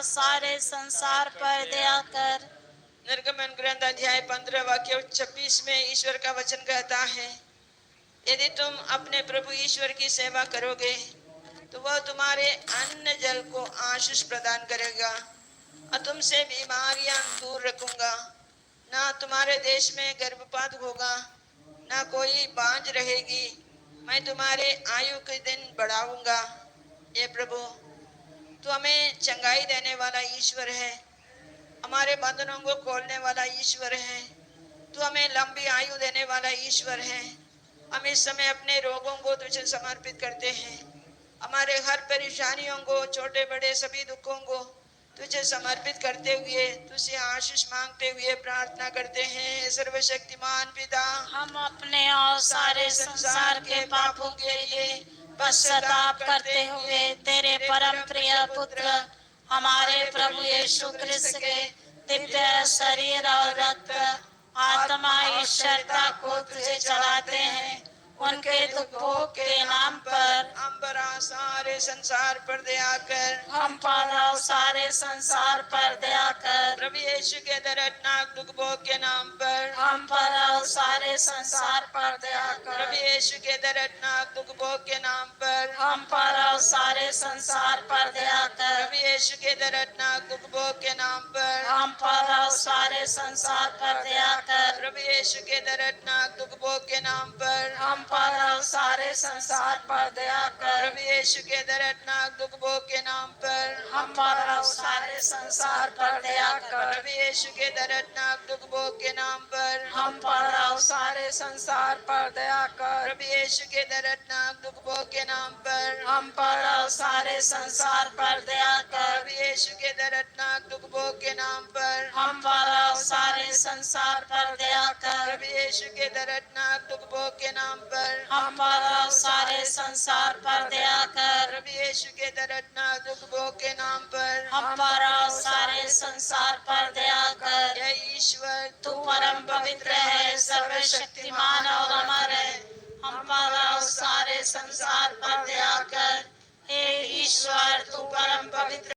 सारे संसार पर दया कर। निर्गमन ग्रंथ अध्याय 15 वाक्य 26 में ईश्वर का वचन कहता है, यदि तुम अपने प्रभु ईश्वर की सेवा करोगे तो वह तुम्हारे अन्न जल को आशीष प्रदान करेगा और तुमसे बीमारियां दूर रखूंगा। ना तुम्हारे देश में गर्भपात होगा, ना कोई बांझ रहेगी। मैं तुम्हारे आयु के दिन बढ़ाऊंगा। ये प्रभु, तू हमें चंगाई देने वाला ईश्वर है, हमारे बंधनों को खोलने वाला ईश्वर है। तू हमें लंबी आयु देने वाला ईश्वर है। हम इस समय अपने रोगों को तुझे समर्पित करते हैं। हमारे हर परेशानियों को, छोटे बड़े सभी दुखों को तुझे समर्पित करते हुए, तुझसे आशीष मांगते हुए प्रार्थना करते हैं। सर्वशक्तिमान पिता, हम अपने और सारे संसार के पापों के लिए पश्चाताप करते हुए तेरे परम प्रिय पुत्र हमारे प्रभु यीशु क्रिस्त के दिव्य शरीर और रक्त, आत्मा, ईश्वरता को तुझे चढ़ाते हैं। उनके दुख भोग के नाम पर हम पर सारे संसार पर दया कर। हम पर और सारे संसार पर दया कर। प्रभु यीशु के दर्दनाक दुख भोग के नाम पर हम पर और सारे संसार पर दया कर। प्रभु यीशु के दर्दनाक दुख भोग के नाम पर हम पर और सारे संसार पर दया कर। प्रभु यीशु के दर्दनाक दुख भोग के नाम पर हम पर और सारे संसार पर दया कर। प्रभु यीशु के दर्दनाक दुख भोग के नाम पर हम पर और सारे संसार पर दया कर। प्रभु यीशु के दर्दनाक दुख भोग के नाम पर हम पर और सारे संसार पर दया कर। प्रभु यीशु के दर्दनाक दुख भोग के नाम पर हम पर और सारे संसार पर दया कर। प्रभु यीशु के दर्दनाक दुख भोग के नाम पर हम पर और सारे संसार पर दया कर। प्रभु यीशु के दर्दनाक दुख भोग के नाम पर हम पर और सारे संसार पर दया कर। प्रभु यीशु के दर्दनाक दुख भोग के नाम पर हम पर और सारे संसार पर दया कर। प्रभु यीशु के दर्दनाक दुख भोग के नाम पर हम पर और सारे संसार पर दया कर। हे ईश्वर, तू परम पवित्र है, सर्वशक्तिमान और अमर है। हम पर और सारे संसार पर दया कर। हे ईश्वर, तू परम पवित्र